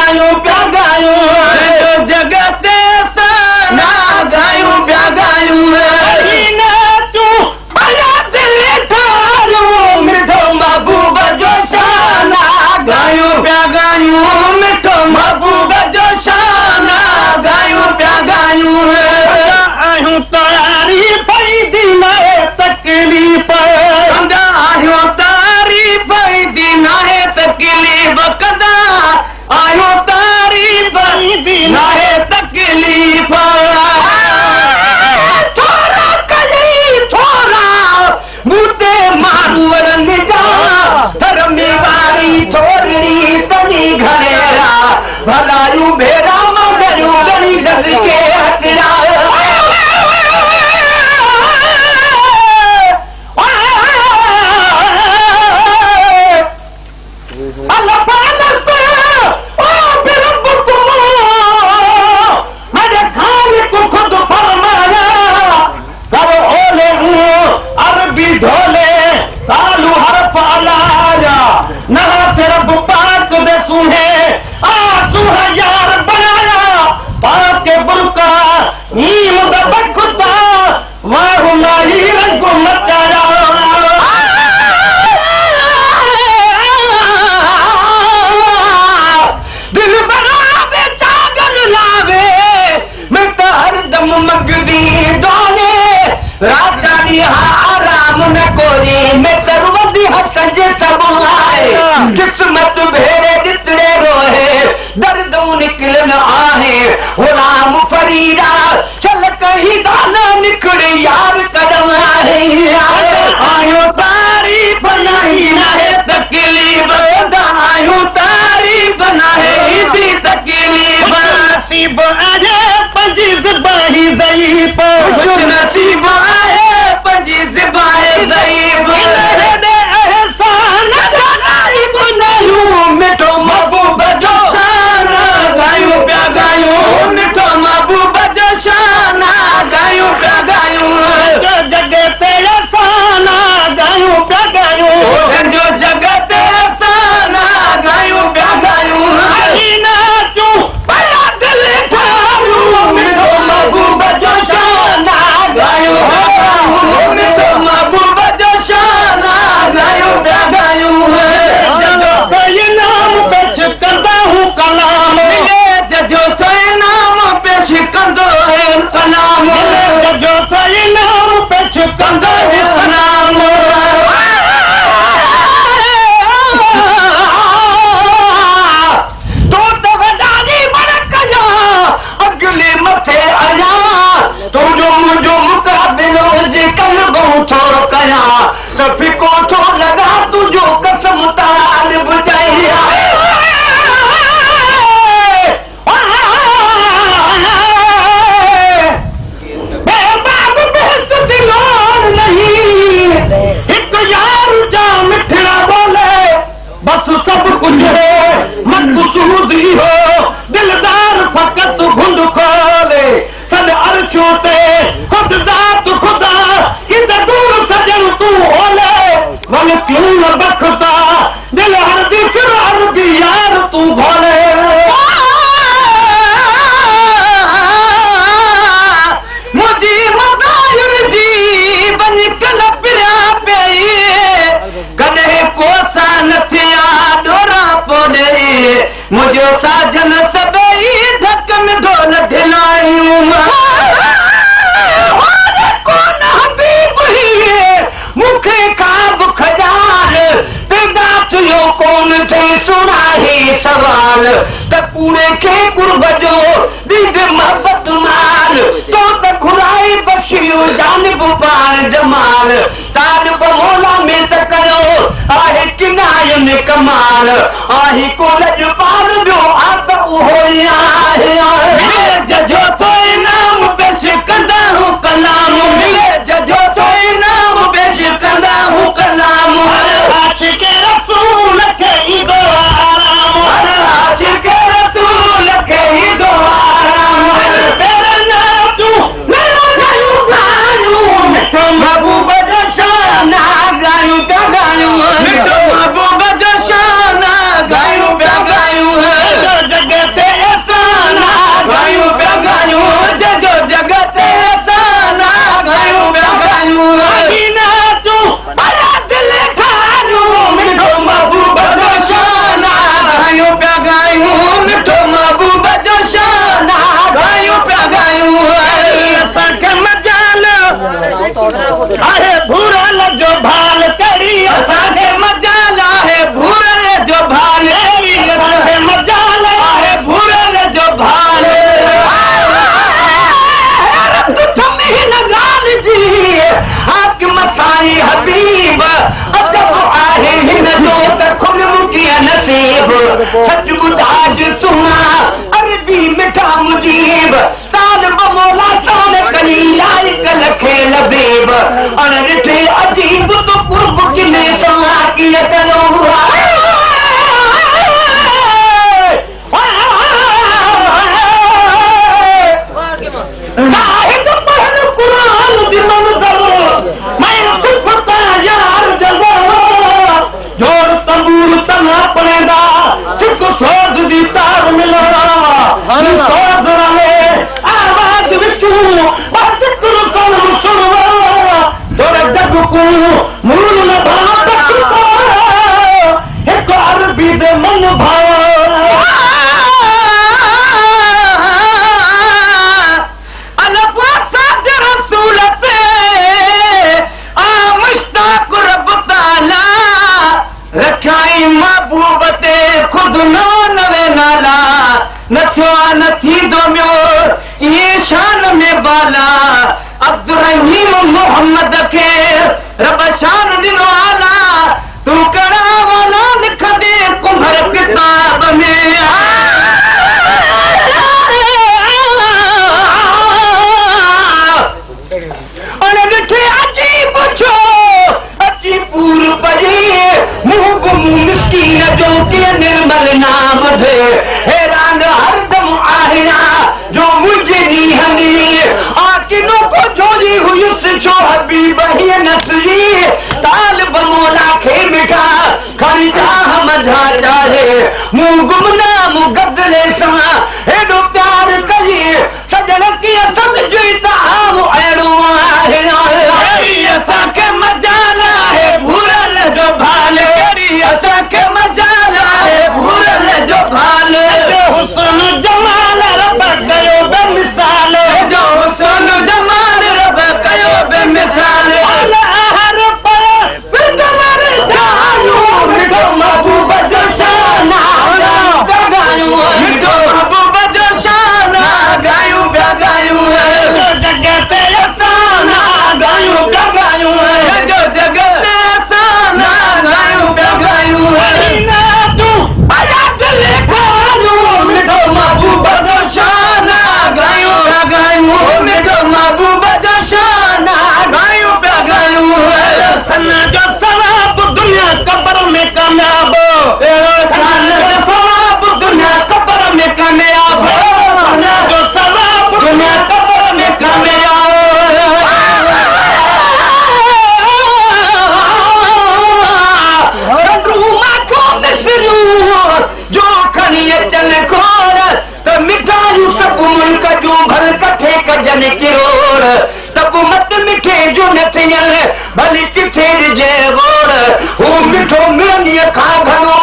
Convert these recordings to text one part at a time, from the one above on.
गायूं पिया गायूं जगत साना गायूं पिया गायूं तूं भला दिल ठारूं मिठो महबूब जो शाना गायूं पिया गायूं मिठो महबूब जो शाना गायूं पिया गायूं आहियूं तारी पई दिन तकलीफ़ आहियूं तारीफ़ दिन आहे तकलीफ़ कदा आहियूं तारीफ़ दिन आहे तकलीफ़ थोरा कली थोरा बूटे मारू वरनि जा धर्मी वारी थोरड़ी तनी घरेरा भलायूं भेरा मगरूं गणी डस के हथरा किस्मत भेड़े दितड़े रोहे दर्दों निकलन आहे गुलाम फरीदा चल कहीं दाना निकले यार कदम आहे आयो तारीफ नहीं है तकलीफ आयो तारीफ नहीं थी तकलीफ नसीब आए पंजी ज़बानी ज़ईफ़ नसीब आए पंजी ज़बानी ज़ईफ़ मिठो महबूब जो शाना गायूं पिया गायूं मिठो महबूब जो शाना गायूं पिया गायूं जगत साना गायूं पिया गायूं जो जगत साना गायूं पिया गायूं तूं भला दिल ठारूं मिठो महबूब जो शाना गायूं मिठो महबूब जो शाना गायूं पिया गायूं कलाम जो तो नाम पेश कंदो कलाम जो तो नाम पेश कंदो कलाम तो वडारी मन कया अगले मथे आया तो जो मुझो मुकाबिलो जे कलबो थोरो कया तो फिको थो लगा तुझो कसम ताल बुझाया बस सब कुछ है मकसूद ही हो दिलदार फकत घुंड खोले सद अर्शों ते खुद जात खुदा कित दूर सजन तू ओले मन क्यों न बखता दिल हर दिशर अरबी यार तू घोले मुझी मदायुन जी बन कल पिया पे कदे कोसा न मुझो साजन सबई धक में ढोल ढिलायूं कोन हबीब ही मुखे खाब खजाल पैदा थियो कोन थे सुनाही सवाल त कूड़े के कुर्ब जो दीद मोहब्बत माल तो त खुराई बख्शियो जानिब पान जमाल तालिब मौला में त करो आहे किनायन कमाल आही कोलज पाल जो आत उहो आहे जजो तो नाम पेश कंदा हूं कलाम जजो तो नाम पेश कंदा हूं कलाम आशिक रसूल के ईदो आराम आशिक रसूल के ईदो आराम मेरा नाम तू मेरा गायूं गायूं मिठो महबूब जो शाना गायूं पिया गायूं मिठो महबूब जो शाना गायूं पिया गायूं जगत ताज सुना अरबी मिठा मुजीब ताल बमोला साल कलीलाई कल खेल बेब अन रिठे अजीब तो कुर्ब किने समा की करो अब्दुर्रहीम मोहम्मद के रब शान दिनो आला तू कड़ा वाला लिख दे कुम्हर किताब में और लिखे अजीब छो अजी पूर पजे मुंह मुंह मिस्कीन जो के निर्मल नाम दे हैरान हरदम आहिया जो मुझे नी हनी आकिनो को जोड़ी हुई जो हबीब ही नस्ली ताल बमोला खे मिठा खरीदा हम जा है मुंह गुमनाम गदले सा एडो प्यार करी सजन की समझीता हम एडो है असा के मजाला है भूरल जो भाल करी असा के मजाला है भूरल जो भाल हुस्न जमाल रब कयो बेमिसाल जो हुस्न जमाल रब कयो बेमिसाल हर पल बिदमर जायो मिठो महबूब जो शाना गायो मिठो महबूब जो शाना गायो गायो जगह ते साना गायो गायो जो जगह ते साना गायो गायो ना तू आया चले खायो मिठो महबूब जो शाना गायो गायो मिठो महबूब जो शाना गायो गायो सना जो सवाब दुनिया कब्र में कामयाब सना जो सवाब दुनिया कब्र में कामयाब सना जो सवाब दुनिया कब्र में कामयाब जो खनिए चल खोर तो मिठाई सब मुल्क जो भर कठे कजन किरोड़ सब मत मिठे जो न थियल भली किथे जे गोड़ हू मिठो मिलनी खा घनो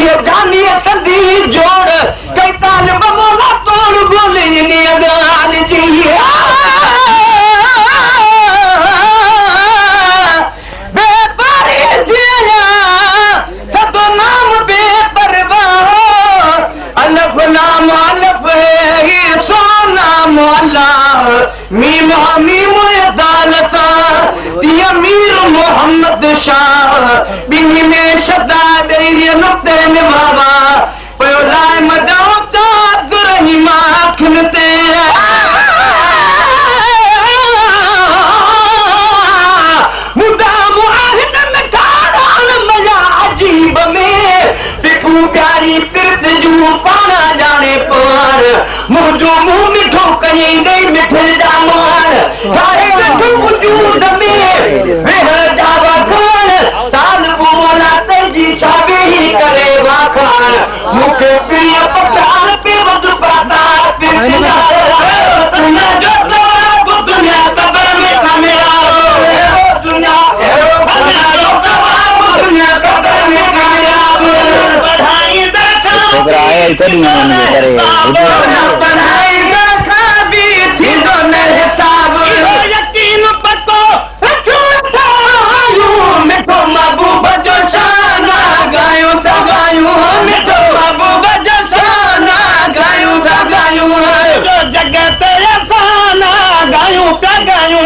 ये जानी संदी जोड़ कई ताल बमोला तोड़ गोली ने गाल जी बेपारे जिया सब नाम बेपरवाह अलफ नाम अलफ है ये सो नाम अल्लाह मीम मीम दालसा ती अमीर मोहम्मद शाह बिनी में शदा देरी नुक्ते निभावा पयो लाए मजाओ चाद रही माखनते मुदाम आहन में ठाड़ान मजा अजीब में फिकू प्यारी फिरत जू पाना जाने पार मुझो मुंह मिठो कहीं नहीं मिठे जामान ठाए गठू वजूद में बेहर जावा खान ताल बोला तेजी छावे ही करे वाखान मुखे प्रिय पठान पे वध पाता फिर सुना जो सवाब दुनिया कब्र में कामयाब दुनिया जो सवाब दुनिया कब्र में कामयाब बढ़ाई बढ़ाई देखा भी थी दोनों हिसाब यकीन पतो मिठो महबूब जो शाना गायो था गायो मिठो महबूब जो शाना गायो था गायो जो जगत साना गायो का गायो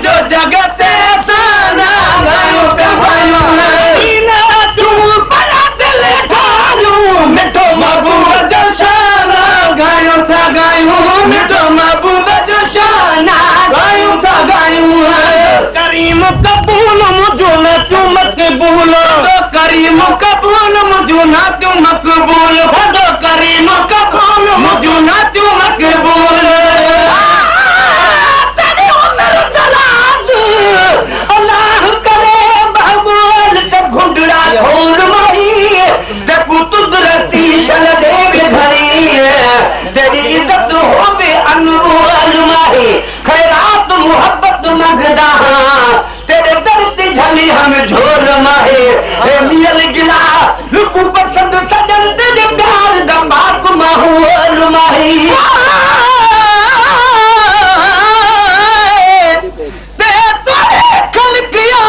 जो जगत साना गायो का गायो तू पलट ले ठालू मिठो महबूब करीम कबूल मुझो न तूं मक़बूल करीम कबूल मुझो न तूं मक़बूल करीम कबूल मुझो न तूं मक़बूल तेरी उम्र दराज अल्लाह करे महबूल ते घुंडड़ा खोल माही ते कुदरती शन दे घड़ी तेरी इज्जत होवे अनमोल माही खैरात मोहब्बत मंगदा तेरे दर ते झली हम झोल माहे हे मियल गिला लुकु पसंद सजन तेरे प्यार दा माक माहौल माही ते तोरे खलकिया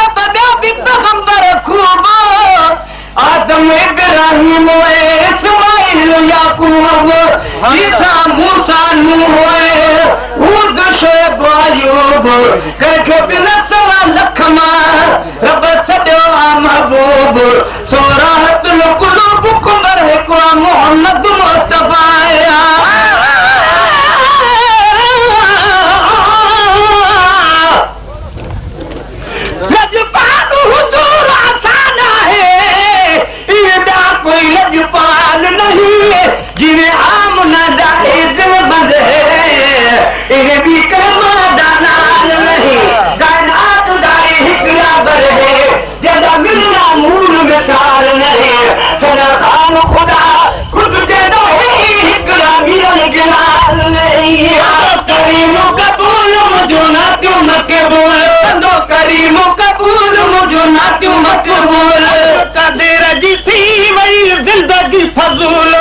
रब दा भी पैगंबर खूब आदम इब्राहिम इस्माइल याकूब ईसा मूसा नूह हूद शुएब अय्यूब कंहिंखे बि न सवा लख मां रब सॼो महबूब सोराहत कुलूब कुमर हिकु मोहम्मद मुस्तफा लजपाल हुजूर आसान आहे इहा कोई लजपाल नहीं जिन्हें आम न जाए दिल बंद है इन्हें भी करमा दानाल नहीं कायनात दारी हिकरा बर है जदा मिलना मूल मिसाल नहीं सना खान खुदा खुद जदा है हिकरा मिलन गिलाल नहीं करीम कबूल मुझो ना क्यों मकबूल दो करीम कबूल मुझो ना क्यों मकबूल कदर जी थी वही जिंदगी फजूल